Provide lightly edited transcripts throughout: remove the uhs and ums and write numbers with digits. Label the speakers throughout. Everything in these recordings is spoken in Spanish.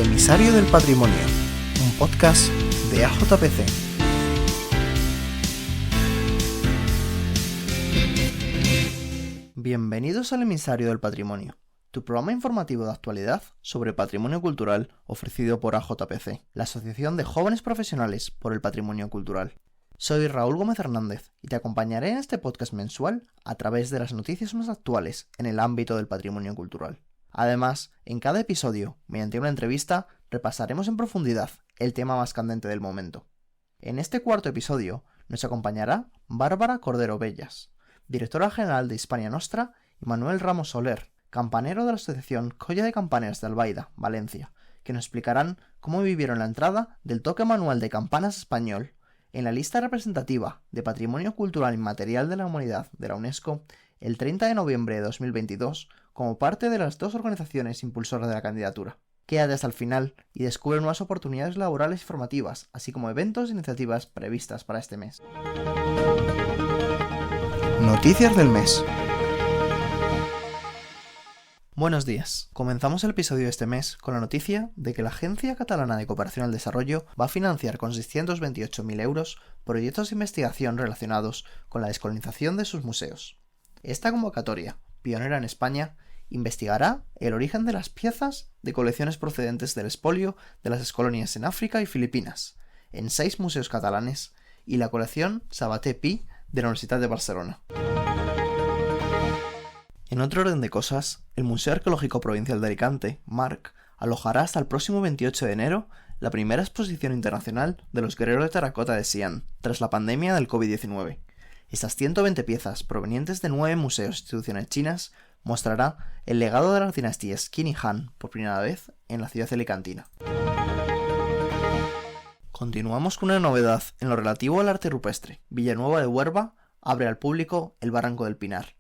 Speaker 1: Emisario del Patrimonio, un podcast de AJPC. Bienvenidos al Emisario del Patrimonio, tu programa informativo de actualidad sobre patrimonio cultural ofrecido por AJPC, la Asociación de Jóvenes Profesionales por el Patrimonio Cultural. Soy Raúl Gómez Hernández y te acompañaré en este podcast mensual a través de las noticias más actuales en el ámbito del patrimonio cultural. Además, en cada episodio, mediante una entrevista, repasaremos en profundidad el tema más candente del momento. En este cuarto episodio nos acompañará Bárbara Cordero Bellas, directora general de Hispania Nostra, y Manuel Ramos Soler, campanero de la Asociación Colla de Campaners de Albaida, Valencia, que nos explicarán cómo vivieron la entrada del toque manual de campanas español en la lista representativa de Patrimonio Cultural Inmaterial de la Humanidad de la UNESCO el 30 de noviembre de 2022 como parte de las dos organizaciones impulsoras de la candidatura. Quédate hasta el final y descubre nuevas oportunidades laborales y formativas, así como eventos e iniciativas previstas para este mes. Noticias del mes. Buenos días. Comenzamos el episodio de este mes con la noticia de que la Agencia Catalana de Cooperación al Desarrollo va a financiar con 628.000 euros proyectos de investigación relacionados con la descolonización de sus museos. Esta convocatoria, pionera en España, investigará el origen de las piezas de colecciones procedentes del expolio de las excolonias en África y Filipinas, en 6 museos catalanes, y la colección Sabater Pi de la Universidad de Barcelona. En otro orden de cosas, el Museo Arqueológico Provincial de Alicante, MARC, alojará hasta el próximo 28 de enero la primera exposición internacional de los guerreros de terracota de Xi'an, tras la pandemia del COVID-19. Estas 120 piezas, provenientes de 9 museos e instituciones chinas, mostrará el legado de las dinastías Qin y Han por primera vez en la ciudad alicantina. Continuamos con una novedad en lo relativo al arte rupestre. Villanueva de Huerva abre al público el Barranco del Pinar.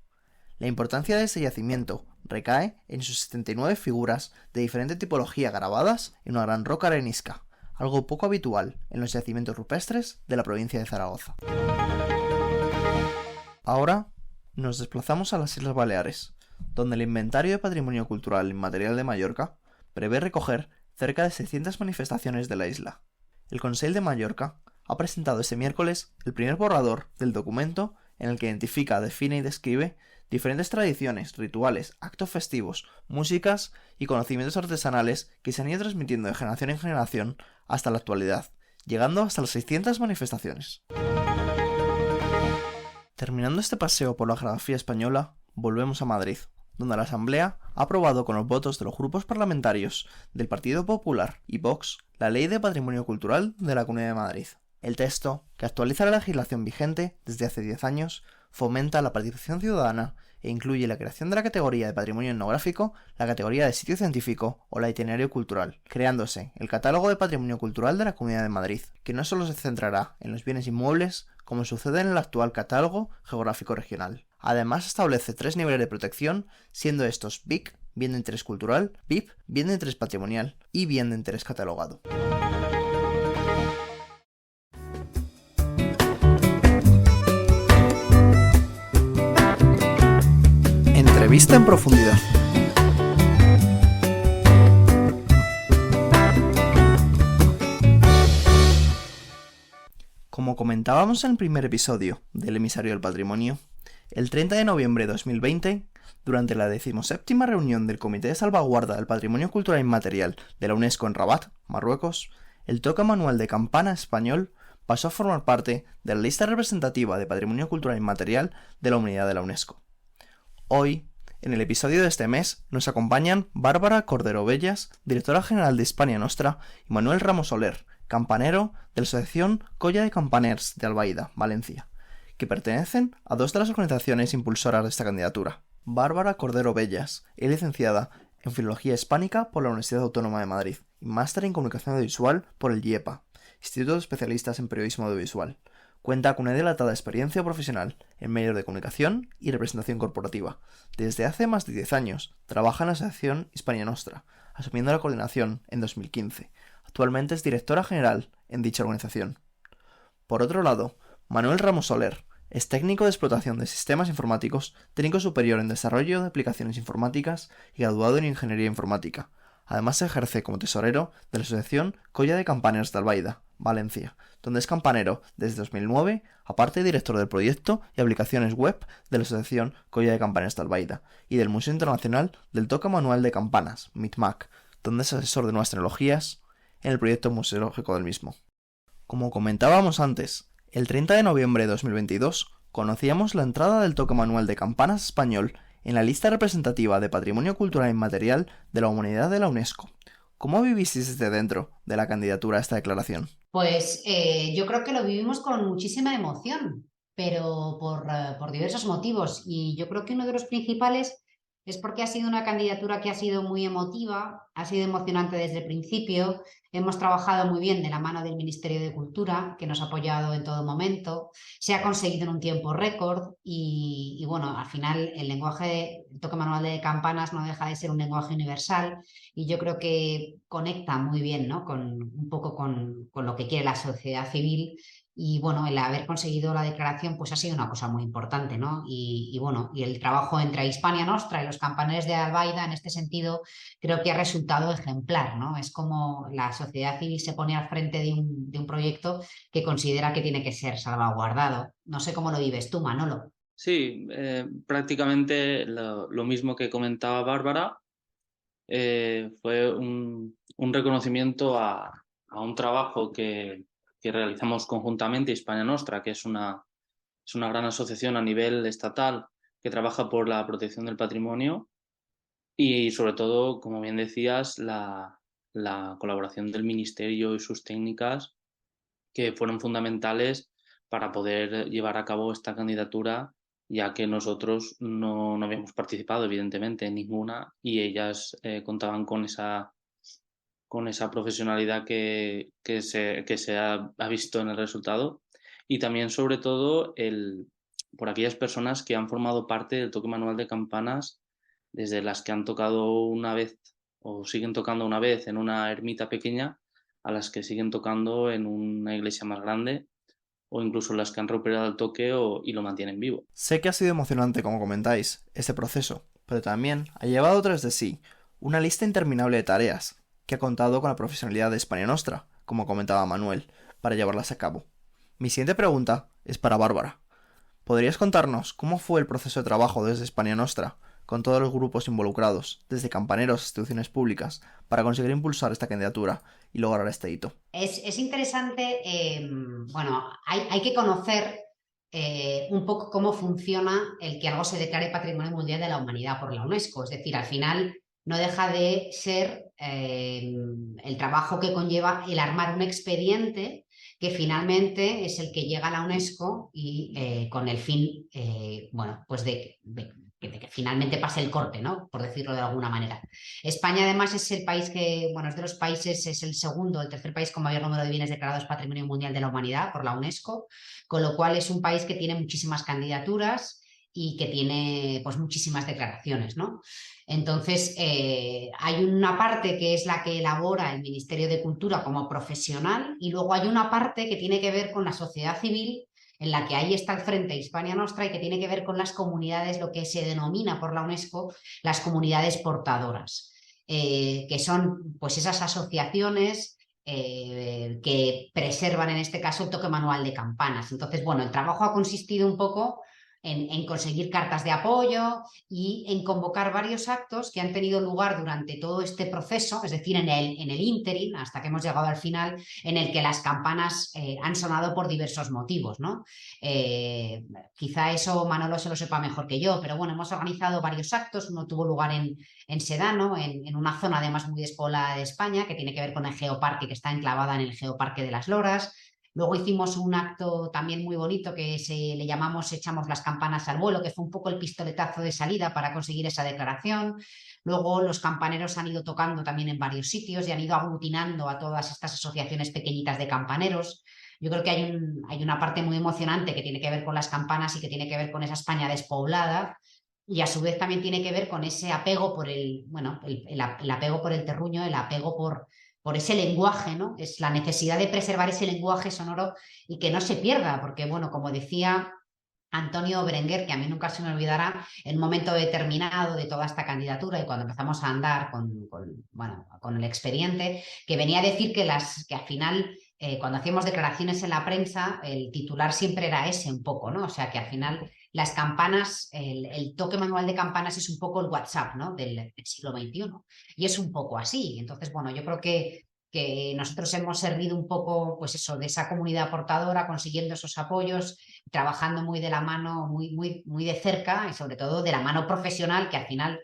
Speaker 1: La importancia de este yacimiento recae en sus 79 figuras de diferente tipología grabadas en una gran roca arenisca, algo poco habitual en los yacimientos rupestres de la provincia de Zaragoza. Ahora nos desplazamos a las Islas Baleares, donde el Inventario de Patrimonio Cultural Inmaterial de Mallorca prevé recoger cerca de 600 manifestaciones de la isla. El Consell de Mallorca ha presentado este miércoles el primer borrador del documento en el que identifica, define y describe diferentes tradiciones, rituales, actos festivos, músicas y conocimientos artesanales que se han ido transmitiendo de generación en generación hasta la actualidad, llegando hasta las 600 manifestaciones. Terminando este paseo por la geografía española, volvemos a Madrid, donde la Asamblea ha aprobado con los votos de los grupos parlamentarios del Partido Popular y Vox la Ley de Patrimonio Cultural de la Comunidad de Madrid. El texto, que actualiza la legislación vigente desde hace 10 años, fomenta la participación ciudadana e incluye la creación de la categoría de patrimonio etnográfico, la categoría de sitio científico o la itinerario cultural, creándose el Catálogo de Patrimonio Cultural de la Comunidad de Madrid, que no solo se centrará en los bienes inmuebles, como sucede en el actual Catálogo Geográfico Regional. Además, establece 3 niveles de protección, siendo estos BIC, bien de interés cultural, BIP, bien de interés patrimonial y bien de interés catalogado. Entrevista en profundidad. Como comentábamos en el primer episodio del Emisario del Patrimonio, el 30 de noviembre de 2020, durante la 17ª reunión del Comité de Salvaguarda del Patrimonio Cultural Inmaterial de la UNESCO en Rabat, Marruecos, el toque manual de campana español pasó a formar parte de la lista representativa de Patrimonio Cultural Inmaterial de la Humanidad de la UNESCO. Hoy, en el episodio de este mes, nos acompañan Bárbara Cordero Bellas, directora general de Hispania Nostra, y Manuel Ramos Soler, campanero de la Asociación Colla de Campaners de Albaida, Valencia, que pertenecen a 2 de las organizaciones impulsoras de esta candidatura. Bárbara Cordero Bellas es licenciada en Filología Hispánica por la Universidad Autónoma de Madrid y máster en Comunicación Audiovisual por el IEPA, Instituto de Especialistas en Periodismo Audiovisual. Cuenta con una dilatada experiencia profesional en medios de comunicación y representación corporativa. Desde hace más de 10 años trabaja en la Asociación Hispania Nostra, asumiendo la coordinación en 2015. Actualmente es directora general en dicha organización. Por otro lado, Manuel Ramos Soler es técnico de explotación de sistemas informáticos, técnico superior en desarrollo de aplicaciones informáticas y graduado en ingeniería informática. Además ejerce como tesorero de la Asociación Colla de Campaners de Albaida, Valencia, donde es campanero desde 2009, aparte director del proyecto y aplicaciones web de la Asociación Colla de Campaners de Albaida y del Museo Internacional del Toque Manual de Campanas, MITMAC, donde es asesor de nuevas tecnologías en el proyecto museológico del mismo. Como comentábamos antes, el 30 de noviembre de 2022 conocíamos la entrada del Toque Manual de Campanas español en la lista representativa de Patrimonio Cultural Inmaterial de la Humanidad de la UNESCO. ¿Cómo vivisteis desde dentro de la candidatura a esta declaración?
Speaker 2: Pues yo creo que lo vivimos con muchísima emoción, pero por diversos motivos. Y yo creo que uno de los principales es porque ha sido una candidatura que ha sido muy emotiva, ha sido emocionante desde el principio. Hemos trabajado muy bien de la mano del Ministerio de Cultura, que nos ha apoyado en todo momento. Se ha conseguido en un tiempo récord y bueno, al final el toque manual de campanas no deja de ser un lenguaje universal y yo creo que conecta muy bien, ¿no? Un poco con lo que quiere la sociedad civil. Y bueno, el haber conseguido la declaración pues ha sido una cosa muy importante, ¿no? Y bueno, y el trabajo entre Hispania Nostra y los campaneros de Albaida en este sentido creo que ha resultado ejemplar, ¿no? Es como la sociedad civil se pone al frente de un proyecto que considera que tiene que ser salvaguardado. No sé cómo lo vives tú, Manolo.
Speaker 3: Sí, prácticamente lo mismo que comentaba Bárbara. Fue un reconocimiento a un trabajo que realizamos conjuntamente, Hispania Nostra, que es una gran asociación a nivel estatal que trabaja por la protección del patrimonio y sobre todo, como bien decías, la colaboración del Ministerio y sus técnicas que fueron fundamentales para poder llevar a cabo esta candidatura, ya que nosotros no habíamos participado, evidentemente, en ninguna, y ellas contaban con esa profesionalidad que se ha visto en el resultado. Y también, sobre todo, por aquellas personas que han formado parte del toque manual de campanas, desde las que han tocado una vez o siguen tocando una vez en una ermita pequeña, a las que siguen tocando en una iglesia más grande o incluso las que han recuperado el toque y lo mantienen vivo.
Speaker 1: Sé que ha sido emocionante, como comentáis, este proceso, pero también ha llevado tras de sí una lista interminable de tareas que ha contado con la profesionalidad de Hispania Nostra, como comentaba Manuel, para llevarlas a cabo. Mi siguiente pregunta es para Bárbara. ¿Podrías contarnos cómo fue el proceso de trabajo desde Hispania Nostra, con todos los grupos involucrados, desde campaneros a instituciones públicas, para conseguir impulsar esta candidatura y lograr este hito?
Speaker 2: Es interesante, bueno, hay que conocer un poco cómo funciona el que algo se declare Patrimonio Mundial de la Humanidad por la UNESCO. Es decir, al final no deja de ser el trabajo que conlleva el armar un expediente que finalmente es el que llega a la UNESCO y con el fin, bueno, pues de que finalmente pase el corte, ¿no? Por decirlo de alguna manera. España además es el país que, bueno, es de los países, es el tercer país con mayor número de bienes declarados Patrimonio Mundial de la Humanidad por la UNESCO, con lo cual es un país que tiene muchísimas candidaturas y que tiene pues muchísimas declaraciones, ¿no? Entonces, hay una parte que es la que elabora el Ministerio de Cultura como profesional y luego hay una parte que tiene que ver con la sociedad civil en la que ahí está el Frente Hispania Nostra y que tiene que ver con las comunidades, lo que se denomina por la UNESCO las comunidades portadoras, que son pues esas asociaciones que preservan en este caso el toque manual de campanas. Entonces, bueno, el trabajo ha consistido un poco en conseguir cartas de apoyo y en convocar varios actos que han tenido lugar durante todo este proceso, es decir, en el ínterin, hasta que hemos llegado al final, en el que las campanas han sonado por diversos motivos, ¿no? Quizá eso Manolo se lo sepa mejor que yo, pero bueno, hemos organizado varios actos, uno tuvo lugar en Sedano, en una zona además muy despoblada de España, que tiene que ver con el geoparque, que está enclavada en el Geoparque de las Loras. Luego hicimos un acto también muy bonito que le llamamos Echamos las campanas al vuelo, que fue un poco el pistoletazo de salida para conseguir esa declaración. Luego los campaneros han ido tocando también en varios sitios y han ido aglutinando a todas estas asociaciones pequeñitas de campaneros. Yo creo que hay una parte muy emocionante que tiene que ver con las campanas y que tiene que ver con esa España despoblada y a su vez también tiene que ver con ese apego por el apego por el terruño, el apego por ese lenguaje, ¿no? Es la necesidad de preservar ese lenguaje sonoro y que no se pierda, porque, bueno, como decía Antonio Berenguer, que a mí nunca se me olvidará, en un momento determinado de toda esta candidatura y cuando empezamos a andar bueno, con el expediente, que venía a decir que al final, cuando hacíamos declaraciones en la prensa, el titular siempre era ese un poco, ¿no? O sea, que al final las campanas, el toque manual de campanas es un poco el WhatsApp, ¿no? Del siglo XXI. Y es un poco así. Entonces, bueno, yo creo que nosotros hemos servido un poco, pues eso, de esa comunidad portadora, consiguiendo esos apoyos, trabajando muy de la mano, muy de cerca y sobre todo de la mano profesional, que al final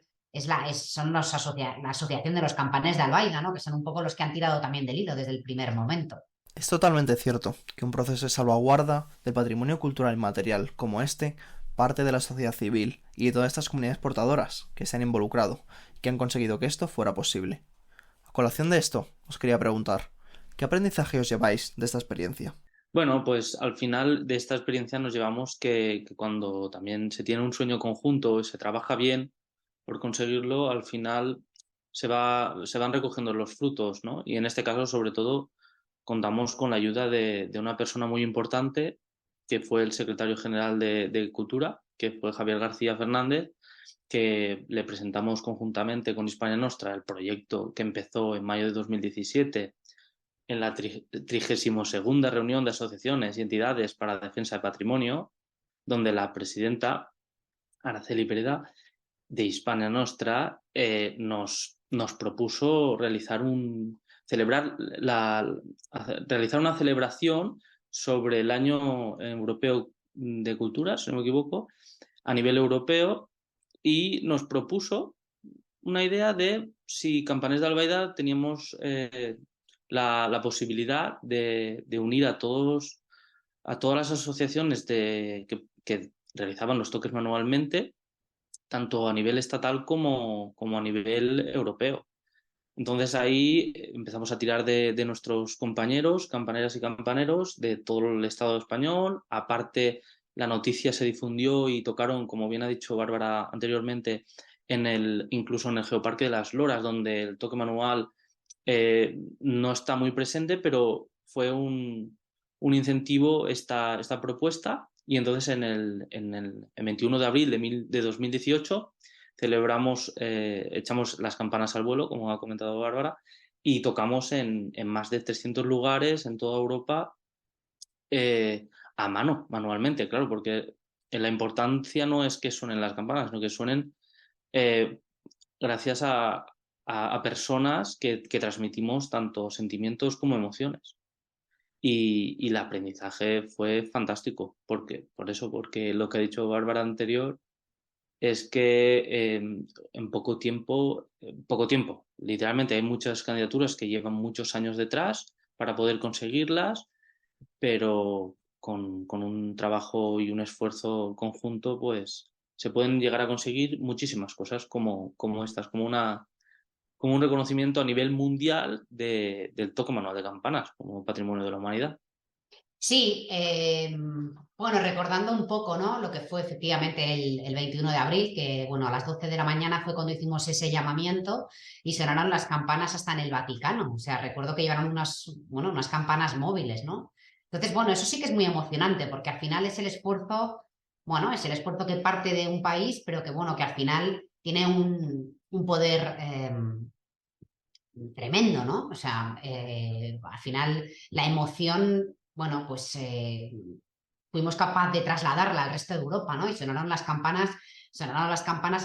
Speaker 2: son la asociación de los campanes de Albaida, ¿no? Que son un poco los que han tirado también del hilo desde el primer momento.
Speaker 1: Es totalmente cierto que un proceso de salvaguarda del patrimonio cultural inmaterial como este parte de la sociedad civil y de todas estas comunidades portadoras que se han involucrado y que han conseguido que esto fuera posible. A colación de esto, os quería preguntar, ¿qué aprendizaje os lleváis de esta experiencia?
Speaker 3: Bueno, pues al final de esta experiencia nos llevamos que cuando también se tiene un sueño conjunto y se trabaja bien por conseguirlo, al final se van recogiendo los frutos, ¿no? Y en este caso, sobre todo, contamos con la ayuda de una persona muy importante, que fue el secretario general de Cultura, que fue Javier García Fernández, que le presentamos conjuntamente con Hispania Nostra el proyecto que empezó en mayo de 2017 en la 32ª reunión de asociaciones y entidades para la defensa del patrimonio, donde la presidenta Araceli Pereda de Hispania Nostra nos propuso realizar una celebración sobre el Año Europeo de Cultura, si no me equivoco, a nivel europeo, y nos propuso una idea de si Campaners de Albaida teníamos la posibilidad de unir a todas las asociaciones que realizaban los toques manualmente, tanto a nivel estatal como a nivel europeo. Entonces ahí empezamos a tirar de nuestros compañeros, campaneras y campaneros de todo el Estado español. Aparte, la noticia se difundió y tocaron, como bien ha dicho Bárbara anteriormente, incluso en el Geoparque de las Loras, donde el toque manual no está muy presente, pero fue un incentivo esta propuesta. Y entonces el 21 de abril de 2018 celebramos, echamos las campanas al vuelo, como ha comentado Bárbara, y tocamos en más de 300 lugares en toda Europa a mano, manualmente, claro, porque la importancia no es que suenen las campanas, sino que suenen eh, gracias a personas que transmitimos tanto sentimientos como emociones. Y el aprendizaje fue fantástico, porque lo que ha dicho Bárbara anterior es que en poco tiempo, literalmente hay muchas candidaturas que llevan muchos años detrás para poder conseguirlas, pero con un trabajo y un esfuerzo conjunto, pues se pueden llegar a conseguir muchísimas cosas como estas, como un reconocimiento a nivel mundial del toque manual de campanas como patrimonio de la humanidad.
Speaker 2: Sí, bueno, recordando un poco, ¿no? Lo que fue efectivamente el 21 de abril, que bueno, a las 12 de la mañana fue cuando hicimos ese llamamiento y sonaron las campanas hasta en el Vaticano. O sea, recuerdo que llevaron unas campanas móviles, ¿no? Entonces, bueno, eso sí que es muy emocionante porque al final es el esfuerzo, bueno, es el esfuerzo que parte de un país, pero que bueno, que al final tiene un poder tremendo, ¿no? O sea, al final la emoción, bueno, pues fuimos capaces de trasladarla al resto de Europa, ¿no? Y sonaron las campanas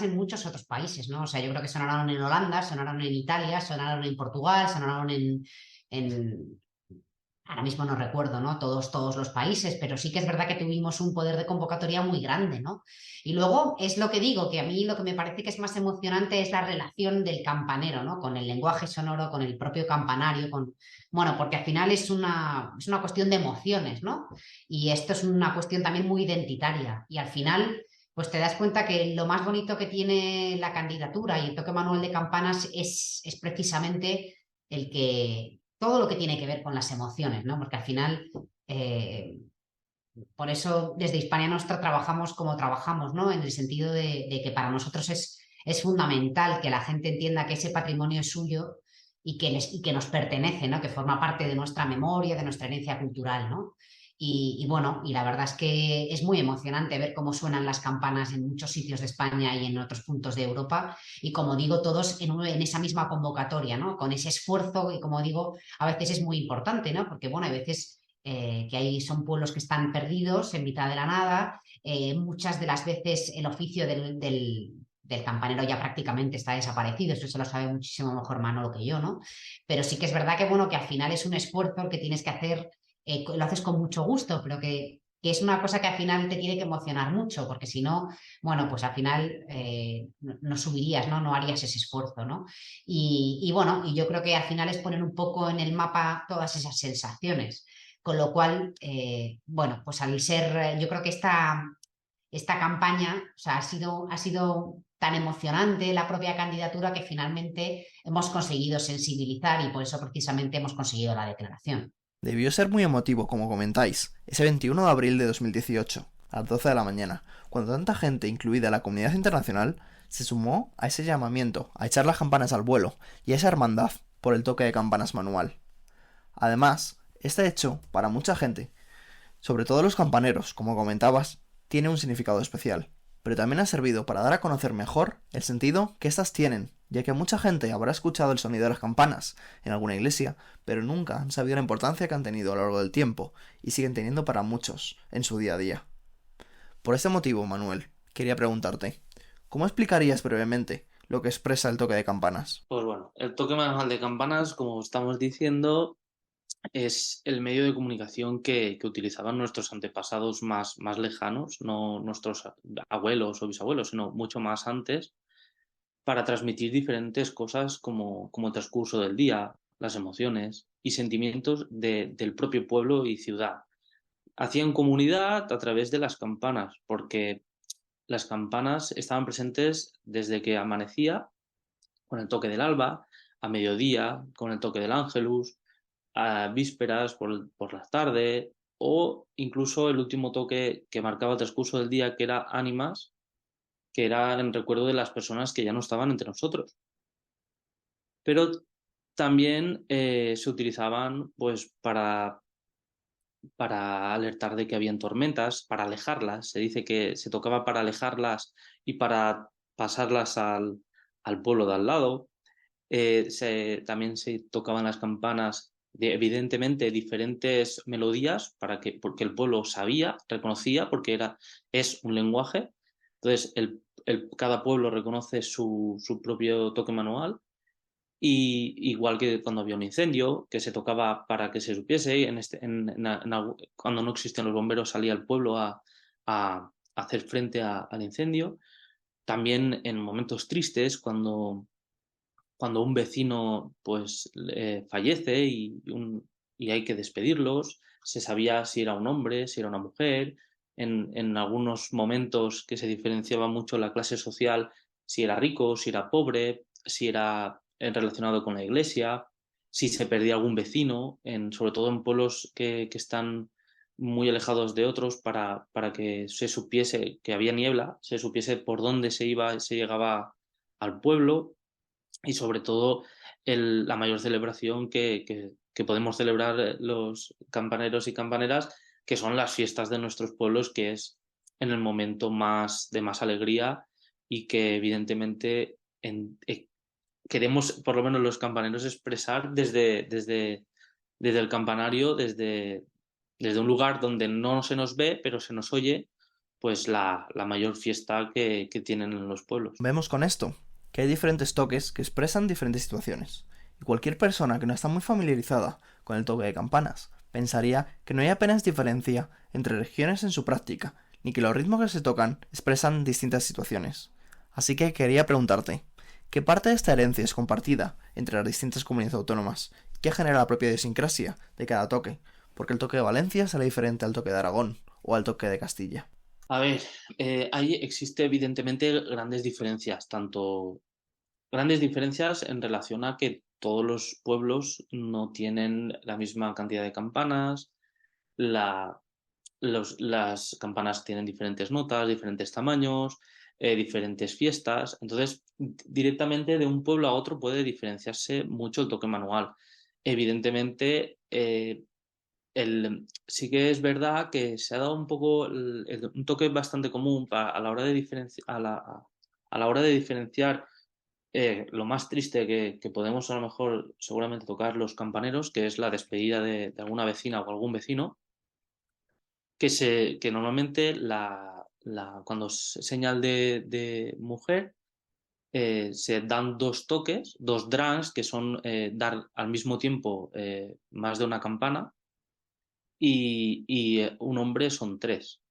Speaker 2: en muchos otros países, ¿no? O sea, yo creo que sonaron en Holanda, sonaron en Italia, sonaron en Portugal, sonaron en ahora mismo no recuerdo, ¿no? Todos los países, pero sí que es verdad que tuvimos un poder de convocatoria muy grande, ¿no? Y luego es lo que digo, que a mí lo que me parece que es más emocionante es la relación del campanero, ¿no? Con el lenguaje sonoro, con el propio campanario, bueno, porque al final es una cuestión de emociones, ¿no? Y esto es una cuestión también muy identitaria. Y al final, pues te das cuenta que lo más bonito que tiene la candidatura y el toque manual de campanas es precisamente el que todo lo que tiene que ver con las emociones, ¿no? Porque al final, por eso desde Hispania Nostra trabajamos como trabajamos, ¿no? En el sentido de que para nosotros es fundamental que la gente entienda que ese patrimonio es suyo y que nos pertenece, ¿no? Que forma parte de nuestra memoria, de nuestra herencia cultural, ¿no? Y bueno, y la verdad es que es muy emocionante ver cómo suenan las campanas en muchos sitios de España y en otros puntos de Europa. Y como digo, todos en esa misma convocatoria, ¿no? Con ese esfuerzo que, como digo, a veces es muy importante, ¿no? Porque, bueno, hay veces que son pueblos que están perdidos en mitad de la nada. Muchas de las veces el oficio del campanero ya prácticamente está desaparecido. Eso se lo sabe muchísimo mejor Manolo que yo, ¿no? Pero sí que es verdad que, bueno, que al final es un esfuerzo el que tienes que hacer, lo haces con mucho gusto, pero que es una cosa que al final te tiene que emocionar mucho, porque si no, bueno, pues al final no subirías, ¿no? No harías ese esfuerzo, ¿no? Y bueno, y yo creo que al final es poner un poco en el mapa todas esas sensaciones. Con lo cual, bueno, pues al ser, yo creo que esta campaña, o sea, ha sido tan emocionante la propia candidatura que finalmente hemos conseguido sensibilizar y por eso precisamente hemos conseguido la declaración.
Speaker 1: Debió ser muy emotivo, como comentáis, ese 21 de abril de 2018, a las 12 de la mañana, cuando tanta gente, incluida la comunidad internacional, se sumó a ese llamamiento, a echar las campanas al vuelo y a esa hermandad por el toque de campanas manual. Además, este hecho, para mucha gente, sobre todo los campaneros, como comentabas, tiene un significado especial, pero también ha servido para dar a conocer mejor el sentido que éstas tienen, ya que mucha gente habrá escuchado el sonido de las campanas en alguna iglesia, pero nunca han sabido la importancia que han tenido a lo largo del tiempo y siguen teniendo para muchos en su día a día. Por este motivo, Manuel, quería preguntarte, ¿cómo explicarías brevemente lo que expresa el toque de campanas?
Speaker 3: Pues bueno, el toque manual de campanas, como estamos diciendo, es el medio de comunicación que utilizaban nuestros antepasados más lejanos, no nuestros abuelos o bisabuelos, sino mucho más antes, para transmitir diferentes cosas como el transcurso del día, las emociones y sentimientos del propio pueblo y ciudad. Hacían comunidad a través de las campanas, porque las campanas estaban presentes desde que amanecía, con el toque del alba, a mediodía, con el toque del ángelus, a vísperas por la tarde, o incluso el último toque que marcaba el transcurso del día, que era ánimas, que era en recuerdo de las personas que ya no estaban entre nosotros. Pero también se utilizaban pues para alertar de que habían tormentas, para alejarlas. Se dice que se tocaba para alejarlas y para pasarlas al pueblo de al lado. También se tocaban las campanas de, evidentemente, diferentes melodías porque el pueblo sabía, reconocía, porque es un lenguaje. Entonces, cada pueblo reconoce su propio toque manual. Y igual que cuando había un incendio, que se tocaba para que se supiese, cuando no existían los bomberos salía el pueblo a hacer frente al incendio. También en momentos tristes, cuando un vecino pues fallece y hay que despedirlos, se sabía si era un hombre, si era una mujer. En algunos momentos que se diferenciaba mucho la clase social, si era rico, si era pobre, si era relacionado con la iglesia, si se perdía algún vecino, sobre todo en pueblos que están muy alejados de otros, para que se supiese que había niebla, se supiese por dónde se llegaba al pueblo. Y sobre todo la mayor celebración que podemos celebrar los campaneros y campaneras, que son las fiestas de nuestros pueblos, que es en el momento de más alegría y que evidentemente queremos, por lo menos los campaneros, expresar desde el campanario, desde un lugar donde no se nos ve, pero se nos oye, pues la mayor fiesta que tienen en los pueblos.
Speaker 1: Vemos con esto que hay diferentes toques que expresan diferentes situaciones, y cualquier persona que no está muy familiarizada con el toque de campanas pensaría que no hay apenas diferencia entre regiones en su práctica, ni que los ritmos que se tocan expresan distintas situaciones. Así que quería preguntarte, ¿qué parte de esta herencia es compartida entre las distintas comunidades autónomas? ¿Qué genera la propia idiosincrasia de cada toque? Porque el toque de Valencia será diferente al toque de Aragón o al toque de Castilla.
Speaker 3: A ver, ahí existe evidentemente grandes diferencias en relación a que todos los pueblos no tienen la misma cantidad de campanas, las campanas tienen diferentes notas, diferentes tamaños, diferentes fiestas. Entonces, directamente de un pueblo a otro puede diferenciarse mucho el toque manual. Evidentemente, sí que es verdad que se ha dado un poco un toque bastante común a la hora de a la hora de diferenciar lo más triste que podemos a lo mejor seguramente tocar los campaneros, que es la despedida de alguna vecina o algún vecino, que normalmente cuando es señal de mujer se dan dos toques, dos drums, que son dar al mismo tiempo más de una campana, y un hombre son tres.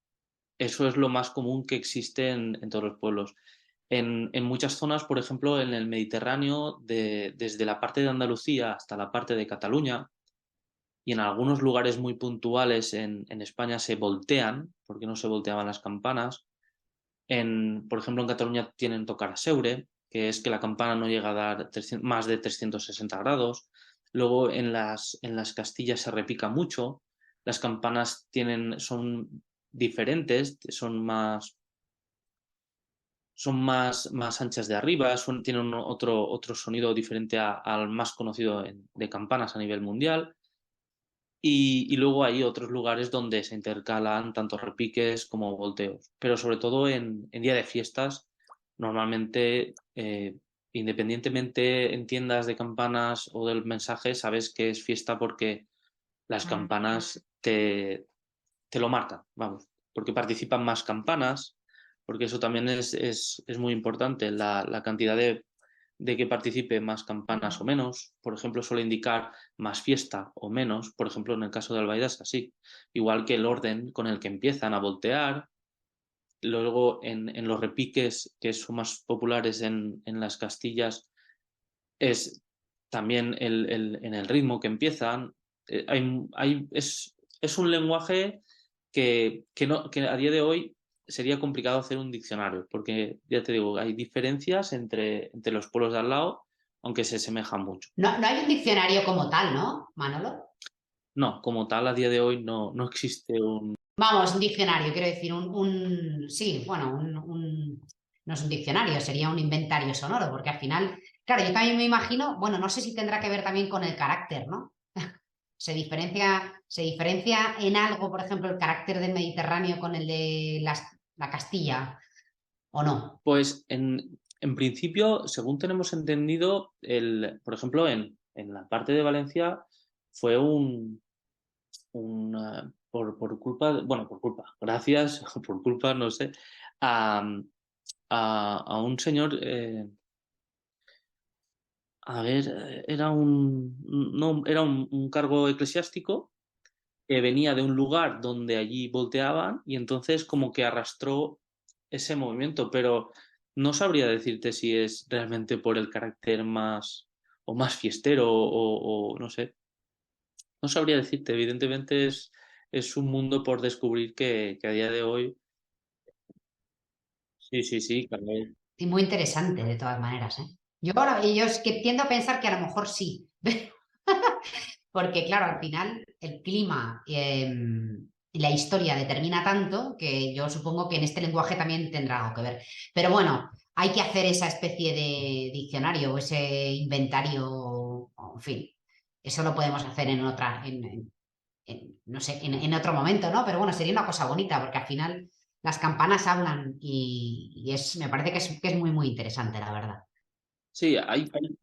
Speaker 3: Eso es lo más común que existe en todos los pueblos. En muchas zonas, por ejemplo, en el Mediterráneo, desde la parte de Andalucía hasta la parte de Cataluña, y en algunos lugares muy puntuales en España se voltean, porque no se volteaban las campanas. Por ejemplo, en Cataluña tienen tocar a seure, que es que la campana no llega a dar más de 360 grados. Luego en las Castillas se repica mucho. Las campanas son diferentes, más anchas de arriba, tienen otro sonido diferente al más conocido de campanas a nivel mundial. Y luego hay otros lugares donde se intercalan tanto repiques como volteos. Pero sobre todo en día de fiestas, normalmente, independientemente en tiendas de campanas o del mensaje, sabes que es fiesta porque las campanas te lo marcan, vamos, porque participan más campanas, porque eso también es muy importante, la cantidad de que participe más campanas o menos, por ejemplo, suele indicar más fiesta o menos, por ejemplo, en el caso de Albaida es así, igual que el orden con el que empiezan a voltear, luego en los repiques que son más populares en las Castillas es también en el ritmo que empiezan. Es un lenguaje que a día de hoy sería complicado hacer un diccionario, porque ya te digo, hay diferencias entre los pueblos de al lado, aunque se asemejan mucho.
Speaker 2: No, no hay un diccionario como tal, ¿no, Manolo?
Speaker 3: No, como tal, a día de hoy no existe un...
Speaker 2: Vamos, un diccionario, quiero decir, sí, bueno, no es un diccionario, sería un inventario sonoro, porque al final, claro, yo también me imagino, bueno, no sé si tendrá que ver también con el carácter, ¿no? Se diferencia en algo, por ejemplo, el carácter del Mediterráneo con el de la Castilla, ¿o no?
Speaker 3: Pues en principio, según tenemos entendido, por ejemplo, en la parte de Valencia fue por culpa, bueno, por culpa, gracias, o por culpa, no sé, a, a un señor, a ver, no, era un cargo eclesiástico que venía de un lugar donde allí volteaban y entonces como que arrastró ese movimiento, pero no sabría decirte si es realmente por el carácter más o más fiestero o no sé, no sabría decirte, evidentemente es un mundo por descubrir que a día de hoy, sí, sí, sí, claro.
Speaker 2: Y muy interesante, de todas maneras, ¿eh? Yo es que tiendo a pensar que a lo mejor sí, porque claro, al final el clima y la historia determina tanto que yo supongo que en este lenguaje también tendrá algo que ver. Pero bueno, hay que hacer esa especie de diccionario o ese inventario, o, en fin, eso lo podemos hacer en otra, no sé, en otro momento, ¿no? Pero bueno, sería una cosa bonita porque al final las campanas hablan y me parece que es muy, muy interesante, la verdad.
Speaker 3: Sí,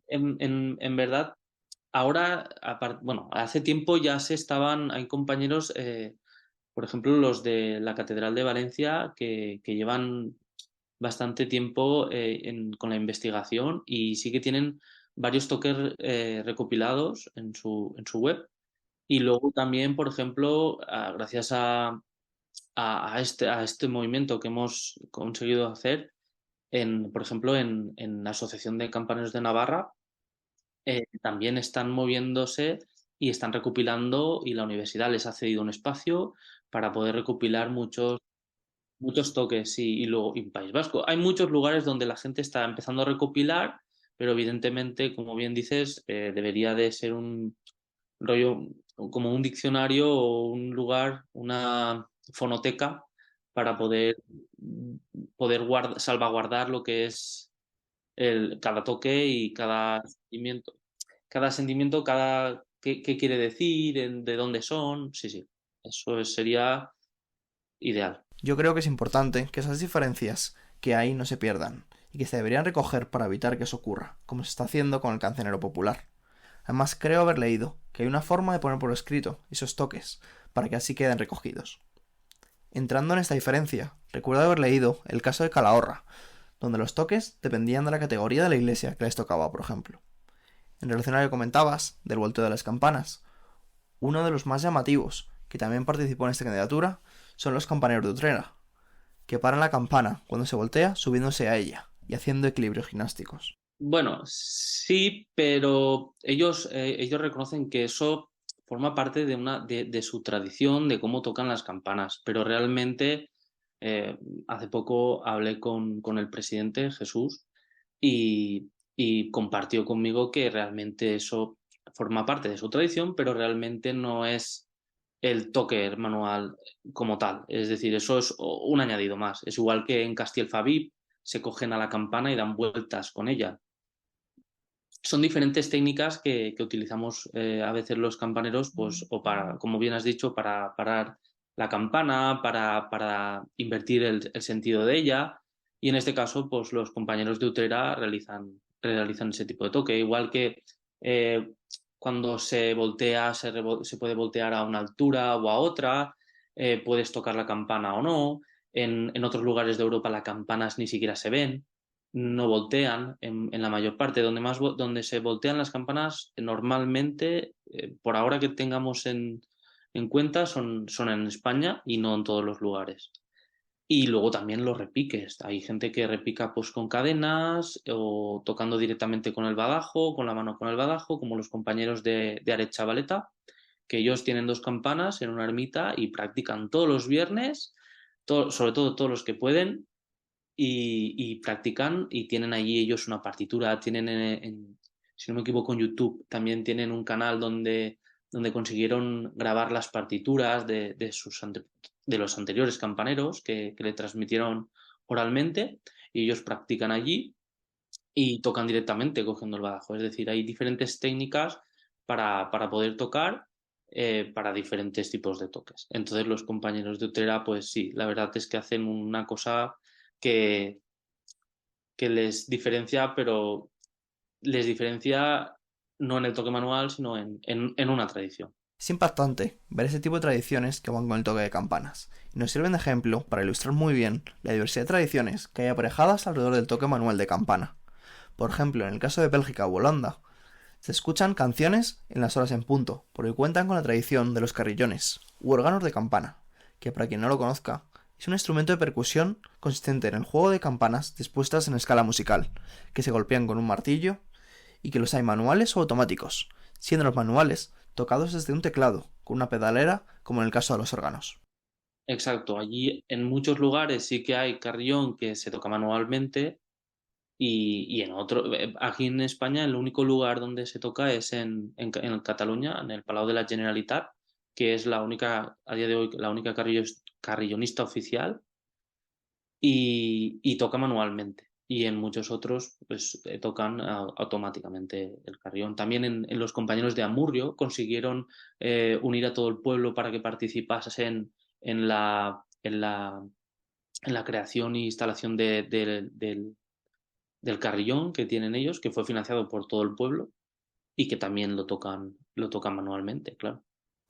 Speaker 3: en verdad, ahora, bueno, hace tiempo ya hay compañeros, por ejemplo, los de la Catedral de Valencia, que llevan bastante tiempo con la investigación y sí que tienen varios toques recopilados en su web. Y luego también, por ejemplo, gracias a este movimiento que hemos conseguido hacer, por ejemplo, en la Asociación de Campaneros de Navarra, también están moviéndose y están recopilando y la universidad les ha cedido un espacio para poder recopilar muchos toques y luego en País Vasco. Hay muchos lugares donde la gente está empezando a recopilar, pero evidentemente, como bien dices, debería de ser un rollo como un diccionario o un lugar, una fonoteca para poder salvaguardar lo que es cada toque y cada sentimiento, qué quiere decir, de dónde son. Sí, sí, eso sería ideal.
Speaker 1: Yo creo que es importante que esas diferencias que hay no se pierdan y que se deberían recoger para evitar que eso ocurra, como se está haciendo con el cancionero popular. Además, creo haber leído que hay una forma de poner por escrito esos toques para que así queden recogidos. Entrando en esta diferencia, recuerdo haber leído el caso de Calahorra, donde los toques dependían de la categoría de la iglesia que les tocaba, por ejemplo. En relación a lo que comentabas, del volteo de las campanas, uno de los más llamativos, que también participó en esta candidatura, son los campaneros de Utrera, que paran la campana cuando se voltea subiéndose a ella y haciendo equilibrios gimnásticos.
Speaker 3: Bueno, sí, pero ellos reconocen que eso forma parte de su tradición, de cómo tocan las campanas, pero realmente hace poco hablé con el presidente Jesús y compartió conmigo que realmente eso forma parte de su tradición, pero realmente no es el toque manual como tal. Es decir, eso es un añadido más. Es igual que en Castielfabib se cogen a la campana y dan vueltas con ella. Son diferentes técnicas que utilizamos a veces los campaneros, pues, o para, como bien has dicho, para parar la campana, para invertir el sentido de ella. Y en este caso, pues los compañeros de Utrera realizan ese tipo de toque. Igual que eh, cuando se voltea, se puede voltear a una altura o a otra, puedes tocar la campana o no. En otros lugares de Europa las campanas ni siquiera se ven, no voltean en la mayor parte. Donde se voltean las campanas normalmente, por ahora que tengamos en cuenta, son en España y no en todos los lugares. Y luego también los repiques. Hay gente que repica pues con cadenas o tocando directamente con el badajo, con la mano con el badajo, como los compañeros de Arechavaleta, que ellos tienen 2 campanas en una ermita y practican todos los viernes, sobre todo todos los que pueden, y practican y tienen allí ellos una partitura, tienen si no me equivoco en YouTube también tienen un canal donde consiguieron grabar las partituras de los anteriores campaneros que le transmitieron oralmente y ellos practican allí y tocan directamente cogiendo el badajo. Es decir, hay diferentes técnicas para poder tocar para diferentes tipos de toques. Entonces los compañeros de Utrera, pues sí, la verdad es que hacen una cosa que, que les diferencia, pero les diferencia no en el toque manual, sino en una tradición.
Speaker 1: Es impactante ver ese tipo de tradiciones que van con el toque de campanas, y nos sirven de ejemplo para ilustrar muy bien la diversidad de tradiciones que hay aparejadas alrededor del toque manual de campana. Por ejemplo, en el caso de Bélgica o Holanda, se escuchan canciones en las horas en punto, porque cuentan con la tradición de los carrillones, u órganos de campana, que para quien no lo conozca, es un instrumento de percusión consistente en el juego de campanas dispuestas en escala musical, que se golpean con un martillo, y que los hay manuales o automáticos, siendo los manuales tocados desde un teclado, con una pedalera, como en el caso de los órganos.
Speaker 3: Exacto, allí en muchos lugares sí que hay carrillón que se toca manualmente y en otro, aquí en España el único lugar donde se toca es en Cataluña, en el Palau de la Generalitat, que es la única, a día de hoy, la única carrillonista oficial y toca manualmente. Y en muchos otros pues tocan automáticamente el carrión. También en los compañeros de Amurrio consiguieron unir a todo el pueblo para que participasen en la creación e instalación del carrillón que tienen ellos, que fue financiado por todo el pueblo y que también lo tocan manualmente, claro.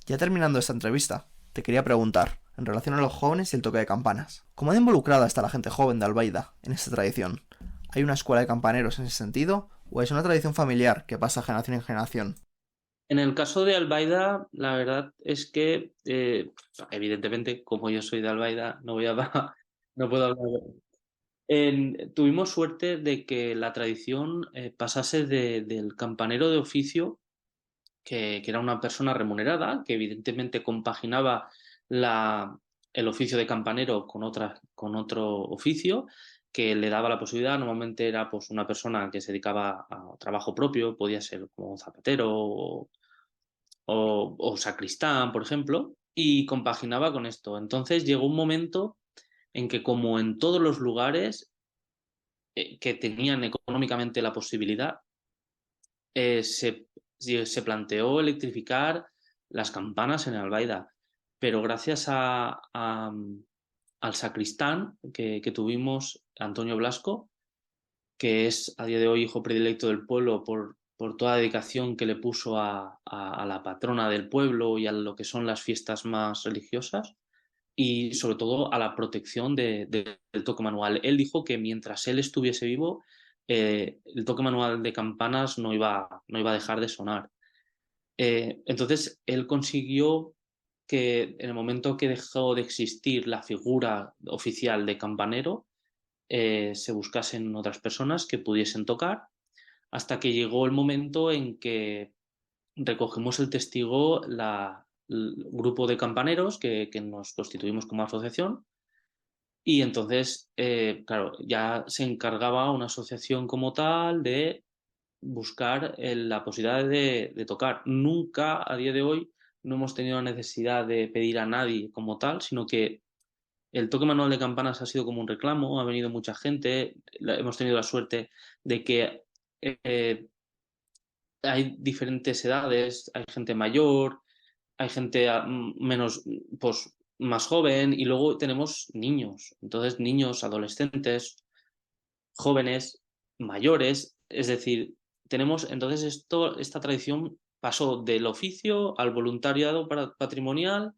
Speaker 1: Ya terminando esta entrevista, te quería preguntar, en relación a los jóvenes y el toque de campanas, ¿cómo de involucrada está la gente joven de Albaida en esta tradición? ¿Hay una escuela de campaneros en ese sentido? ¿O es una tradición familiar que pasa generación en generación?
Speaker 3: En el caso de Albaida, la verdad es que, evidentemente, como yo soy de Albaida, no puedo hablar. Tuvimos suerte de que la tradición pasase del campanero de oficio, que era una persona remunerada, que evidentemente compaginaba la, el oficio de campanero con otro oficio, que le daba la posibilidad, normalmente era pues una persona que se dedicaba a trabajo propio, podía ser como zapatero o sacristán, por ejemplo, y compaginaba con esto. Entonces llegó un momento en que, como en todos los lugares que tenían económicamente la posibilidad, se se planteó electrificar las campanas en Albaida, pero gracias al sacristán que tuvimos, Antonio Blasco, que es a día de hoy hijo predilecto del pueblo por toda la dedicación que le puso a la patrona del pueblo y a lo que son las fiestas más religiosas, y sobre todo a la protección del toque manual. Él dijo que mientras él estuviese vivo, el toque manual de campanas no iba a dejar de sonar. Entonces, él consiguió que en el momento que dejó de existir la figura oficial de campanero, se buscasen otras personas que pudiesen tocar, hasta que llegó el momento en que recogimos el testigo el grupo de campaneros que nos constituimos como asociación, y entonces, claro, ya se encargaba una asociación como tal de buscar la posibilidad de tocar. Nunca, a día de hoy, no hemos tenido la necesidad de pedir a nadie como tal, sino que el toque manual de campanas ha sido como un reclamo, ha venido mucha gente, hemos tenido la suerte de que eh, hay diferentes edades, hay gente mayor, hay gente menos, pues más joven, y luego tenemos niños, entonces niños, adolescentes, jóvenes, mayores, es decir, tenemos entonces esta tradición pasó del oficio al voluntariado patrimonial.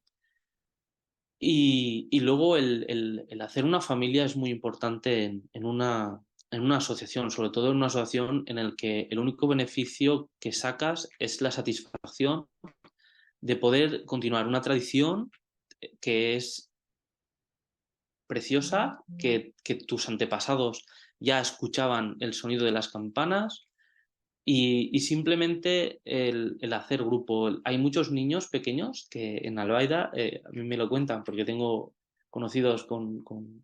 Speaker 3: Y luego el hacer una familia es muy importante en una asociación, sobre todo en una asociación en la que el único beneficio que sacas es la satisfacción de poder continuar una tradición que es preciosa, que tus antepasados ya escuchaban el sonido de las campanas, y simplemente el hacer grupo. Hay muchos niños pequeños que en Albaida, a mí me lo cuentan porque tengo conocidos con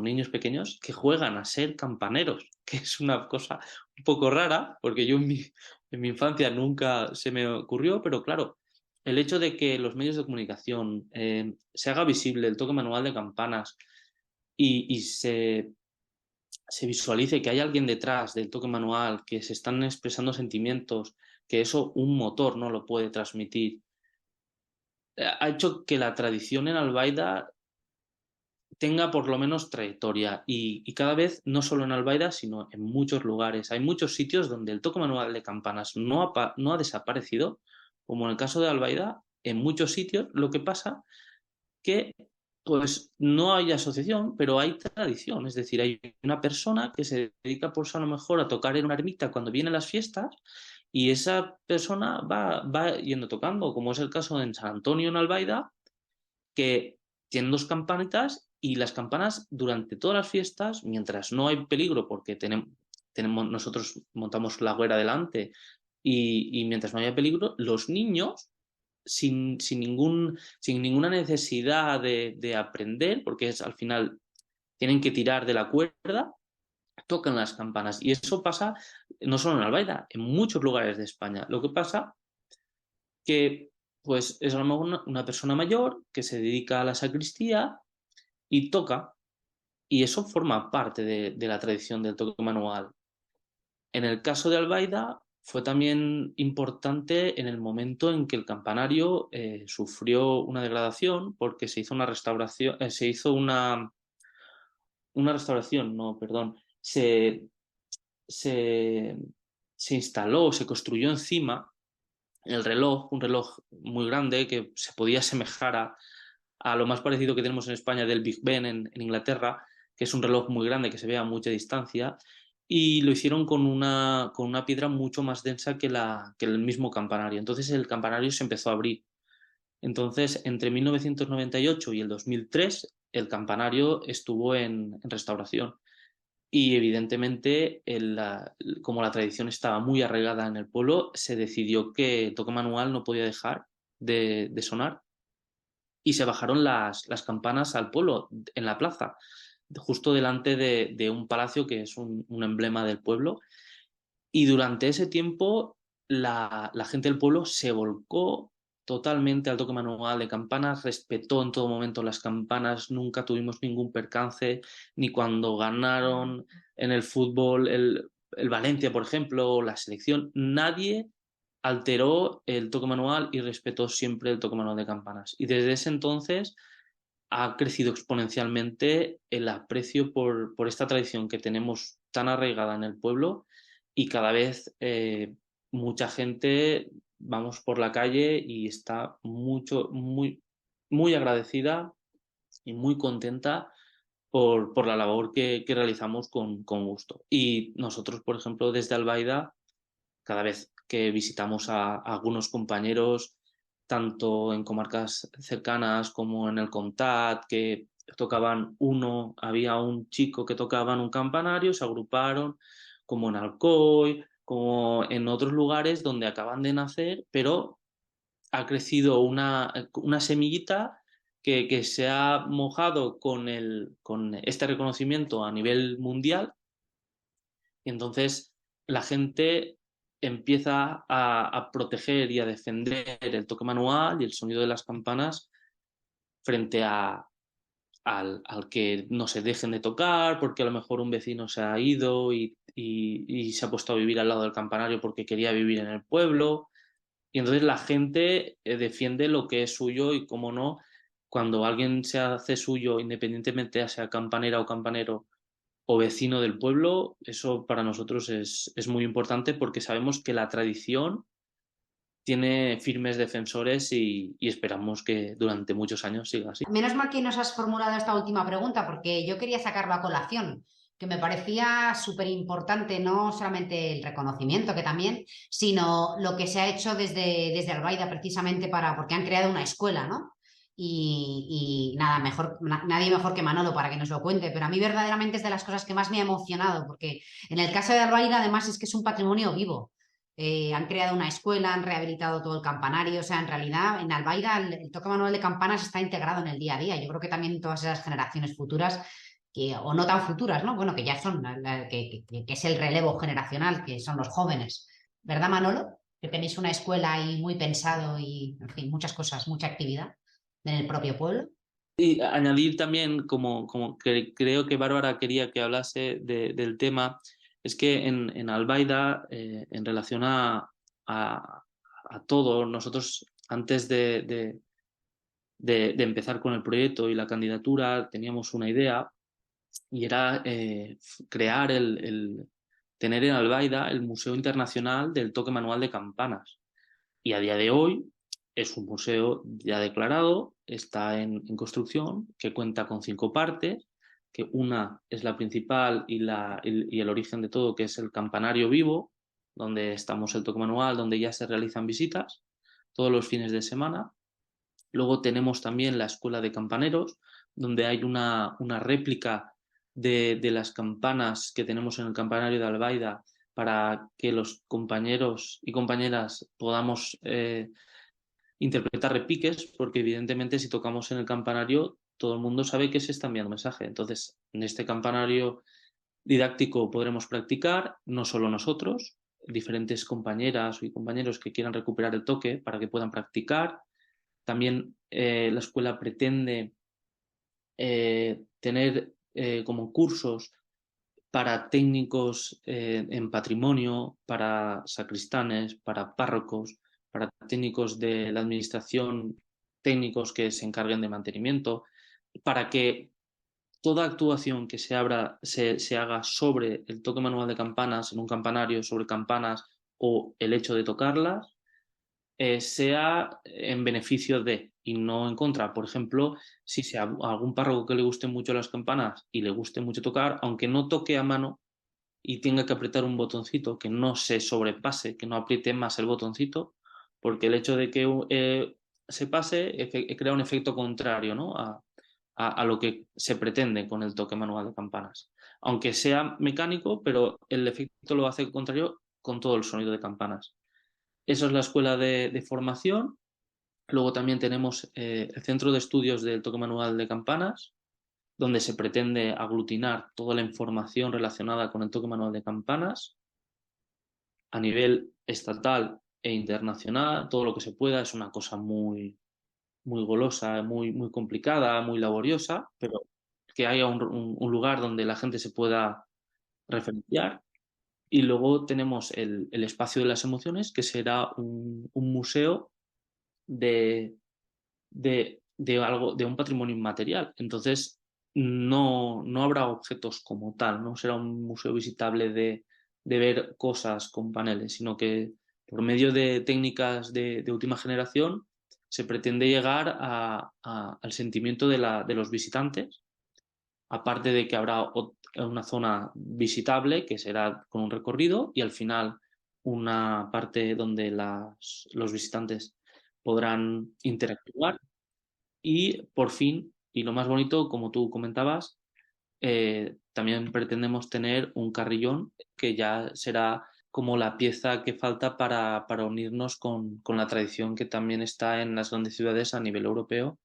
Speaker 3: niños pequeños que juegan a ser campaneros, que es una cosa un poco rara, porque yo en mi infancia nunca se me ocurrió, pero claro, el hecho de que los medios de comunicación se haga visible el toque manual de campanas y se visualice que hay alguien detrás del toque manual, que se están expresando sentimientos, que eso un motor no lo puede transmitir, ha hecho que la tradición en Albaida tenga por lo menos trayectoria, y cada vez no solo en Albaida, sino en muchos lugares. Hay muchos sitios donde el toque manual de campanas no ha desaparecido, como en el caso de Albaida, en muchos sitios. Lo que pasa que pues no hay asociación, pero hay tradición. Es decir, hay una persona que se dedica pues a lo mejor a tocar en una ermita cuando vienen las fiestas, y esa persona va yendo tocando, como es el caso en San Antonio en Albaida, que tienen dos campanitas, y las campanas durante todas las fiestas, mientras no hay peligro, porque nosotros montamos la hoguera delante, y mientras no haya peligro, los niños sin ninguna necesidad de aprender, porque al final tienen que tirar de la cuerda, tocan las campanas. Y eso pasa no solo en Albaida, en muchos lugares de España. Lo que pasa que pues es a lo mejor una persona mayor que se dedica a la sacristía y toca, y eso forma parte de la tradición del toque manual. En el caso de Albaida fue también importante en el momento en que el campanario sufrió una degradación, porque se hizo una restauración, una restauración, no, perdón, se, se instaló, se construyó encima el reloj, un reloj muy grande que se podía asemejar a lo más parecido que tenemos en España del Big Ben en Inglaterra, que es un reloj muy grande que se ve a mucha distancia, y lo hicieron con una piedra mucho más densa que el mismo campanario. Entonces el campanario se empezó a abrir. Entonces, entre 1998 y el 2003, el campanario estuvo en restauración. Y evidentemente, como la tradición estaba muy arraigada en el pueblo, se decidió que el toque manual no podía dejar de sonar, y se bajaron las campanas al pueblo, en la plaza, justo delante de un palacio que es un emblema del pueblo. Y durante ese tiempo la gente del pueblo se volcó totalmente al toque manual de campanas, respetó en todo momento las campanas, nunca tuvimos ningún percance, ni cuando ganaron en el fútbol el Valencia, por ejemplo, o la selección, nadie alteró el toque manual y respetó siempre el toque manual de campanas. Y desde ese entonces ha crecido exponencialmente el aprecio por esta tradición que tenemos tan arraigada en el pueblo, y cada vez mucha gente vamos por la calle y está muy agradecida y muy contenta por la labor que realizamos con gusto. Y nosotros, por ejemplo, desde Albaida, cada vez que visitamos a algunos compañeros, tanto en comarcas cercanas como en el Comtat, que había un chico que tocaba en un campanario, se agruparon, como en Alcoy, como en otros lugares donde acaban de nacer, pero ha crecido una semillita que se ha mojado con este reconocimiento a nivel mundial, y entonces la gente empieza a proteger y a defender el toque manual y el sonido de las campanas frente al que no se dejen de tocar, porque a lo mejor un vecino se ha ido y se ha puesto a vivir al lado del campanario porque quería vivir en el pueblo. Y entonces la gente defiende lo que es suyo, y, como no, cuando alguien se hace suyo, independientemente sea campanera o campanero o vecino del pueblo, eso para nosotros es muy importante, porque sabemos que la tradición tiene firmes defensores y esperamos que durante muchos años siga así.
Speaker 2: Menos mal que nos has formulado esta última pregunta, porque yo quería sacarlo a colación, que me parecía súper importante, no solamente el reconocimiento, que también, sino lo que se ha hecho desde Albaida, precisamente porque han creado una escuela, ¿no? Y nada, nadie mejor que Manolo para que nos lo cuente, pero a mí verdaderamente es de las cosas que más me ha emocionado, porque en el caso de Albaida, además, es que es un patrimonio vivo. Han creado una escuela, han rehabilitado todo el campanario. O sea, en realidad en Albaida el toque manual de campanas está integrado en el día a día. Yo creo que también en todas esas generaciones futuras, o no tan futuras, ¿no? Bueno, que ya son, que es el relevo generacional, que son los jóvenes. ¿Verdad, Manolo? Que tenéis una escuela ahí muy pensado y, en fin, muchas cosas, mucha actividad en el propio pueblo.
Speaker 3: Y añadir también, como que creo que Bárbara quería que hablase del tema, es que en Albaida, en relación a, a todo, nosotros antes de empezar con el proyecto y la candidatura teníamos una idea, y era crear tener en Albaida el Museo Internacional del Toque Manual de Campanas. Y a día de hoy es un museo ya declarado, está en construcción, que cuenta con 5 partes, que una es la principal y el origen de todo, que es el campanario vivo, donde estamos el toque manual, donde ya se realizan visitas todos los fines de semana. Luego tenemos también la escuela de campaneros, donde hay una réplica de las campanas que tenemos en el campanario de Albaida, para que los compañeros y compañeras podamos interpretar repiques, porque evidentemente si tocamos en el campanario, todo el mundo sabe que se está enviando mensaje. Entonces, en este campanario didáctico podremos practicar, no solo nosotros, diferentes compañeras y compañeros que quieran recuperar el toque para que puedan practicar. También la escuela pretende tener como cursos para técnicos en patrimonio, para sacristanes, para párrocos, para técnicos de la administración, técnicos que se encarguen de mantenimiento, para que toda actuación que se haga sobre el toque manual de campanas en un campanario, sobre campanas, o el hecho de tocarlas, sea en beneficio de, y no en contra. Por ejemplo, si sea a algún párroco que le gusten mucho las campanas y le guste mucho tocar, aunque no toque a mano y tenga que apretar un botoncito, que no se sobrepase, que no apriete más el botoncito, porque el hecho de que se pase crea un efecto contrario, ¿no? a lo que se pretende con el toque manual de campanas. Aunque sea mecánico, pero el efecto lo hace contrario con todo el sonido de campanas. Esa es la escuela de formación. Luego también tenemos el Centro de Estudios del Toque Manual de Campanas, donde se pretende aglutinar toda la información relacionada con el toque manual de campanas a nivel estatal e internacional, todo lo que se pueda. Es una cosa muy golosa, muy complicada, muy laboriosa, pero que haya un lugar donde la gente se pueda referenciar. Y luego tenemos el espacio de las emociones, que será un museo de algo, de un patrimonio inmaterial. Entonces, no habrá objetos como tal, no será un museo visitable de ver cosas con paneles, sino que por medio de técnicas de última generación se pretende llegar al sentimiento de los visitantes, aparte de que habrá una zona visitable que será con un recorrido y al final una parte donde los visitantes podrán interactuar y por fin, y lo más bonito, como tú comentabas, también pretendemos tener un carrillón que ya será como la pieza que falta para unirnos con la tradición que también está en las grandes ciudades a nivel europeo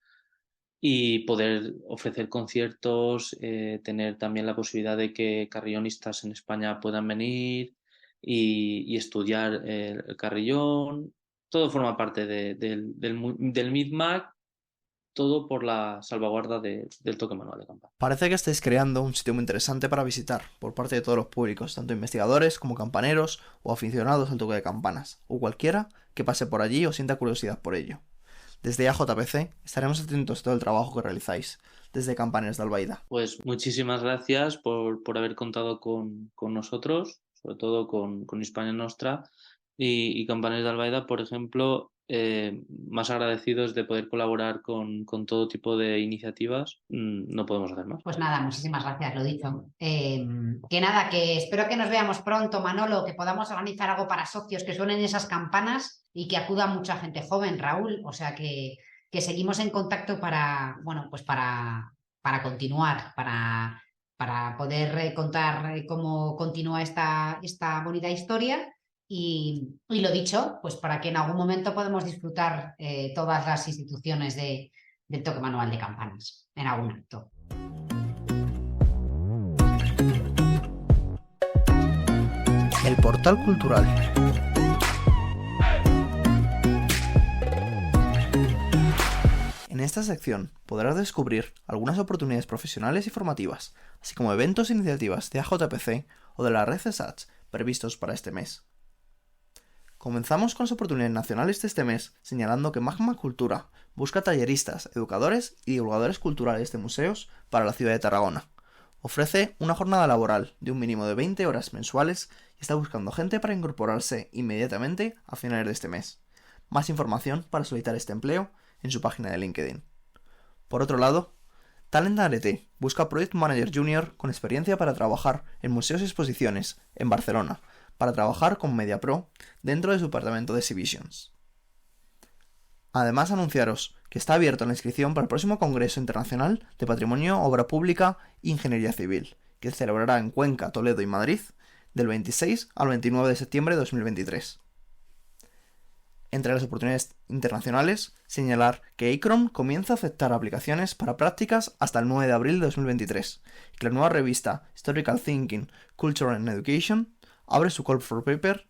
Speaker 3: y poder ofrecer conciertos, tener también la posibilidad de que carrillonistas en España puedan venir y estudiar el carrillón. Todo forma parte del MIDMAC, todo por la salvaguarda del toque manual de campana.
Speaker 1: Parece que estáis creando un sitio muy interesante para visitar por parte de todos los públicos, tanto investigadores como campaneros o aficionados al toque de campanas, o cualquiera que pase por allí o sienta curiosidad por ello. Desde AJPC estaremos atentos a todo el trabajo que realizáis, desde Campanes de Albaida.
Speaker 3: Pues muchísimas gracias por haber contado con nosotros, sobre todo con Hispania Nostra y Campanes de Albaida, por ejemplo, más agradecidos de poder colaborar con todo tipo de iniciativas. No podemos hacer más.
Speaker 2: Pues nada, muchísimas gracias, lo dicho. Que nada, que espero que nos veamos pronto, Manolo, que podamos organizar algo para socios, que suenen esas campanas y que acuda mucha gente joven, Raúl. O sea que seguimos en contacto bueno, pues para continuar, para poder contar cómo continúa esta bonita historia. Y lo dicho, pues para que en algún momento podamos disfrutar todas las instituciones del toque manual de campanas en algún acto.
Speaker 1: El portal cultural. En esta sección podrás descubrir algunas oportunidades profesionales y formativas, así como eventos e iniciativas de AJPC o de la red CESACH previstos para este mes. Comenzamos con las oportunidades nacionales de este mes, señalando que Magma Cultura busca talleristas, educadores y divulgadores culturales de museos para la ciudad de Tarragona. Ofrece una jornada laboral de un mínimo de 20 horas mensuales y está buscando gente para incorporarse inmediatamente a finales de este mes. Más información para solicitar este empleo en su página de LinkedIn. Por otro lado, Talent Arete busca Project Manager Junior con experiencia para trabajar en museos y exposiciones en Barcelona, para trabajar con MediaPro dentro de su departamento de Exhibitions. Además, anunciaros que está abierto la inscripción para el próximo Congreso Internacional de Patrimonio, Obra Pública e Ingeniería Civil, que se celebrará en Cuenca, Toledo y Madrid del 26 al 29 de septiembre de 2023. Entre las oportunidades internacionales, señalar que ICROM comienza a aceptar aplicaciones para prácticas hasta el 9 de abril de 2023 y que la nueva revista Historical Thinking, Culture and Education abre su Call for Paper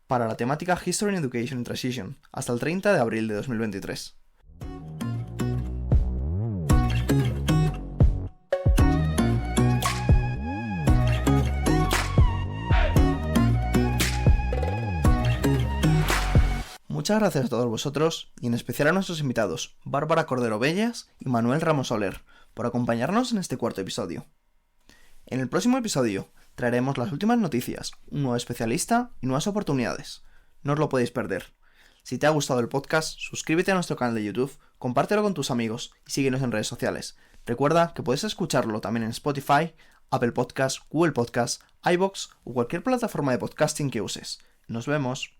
Speaker 1: para la temática History and Education in Transition hasta el 30 de abril de 2023. Muchas gracias a todos vosotros y en especial a nuestros invitados Bárbara Cordero Bellas y Manuel Ramos Soler por acompañarnos en este cuarto episodio. En el próximo episodio traeremos las últimas noticias, un nuevo especialista y nuevas oportunidades. No os lo podéis perder. Si te ha gustado el podcast, suscríbete a nuestro canal de YouTube, compártelo con tus amigos y síguenos en redes sociales. Recuerda que puedes escucharlo también en Spotify, Apple Podcasts, Google Podcasts, iVoox o cualquier plataforma de podcasting que uses. Nos vemos.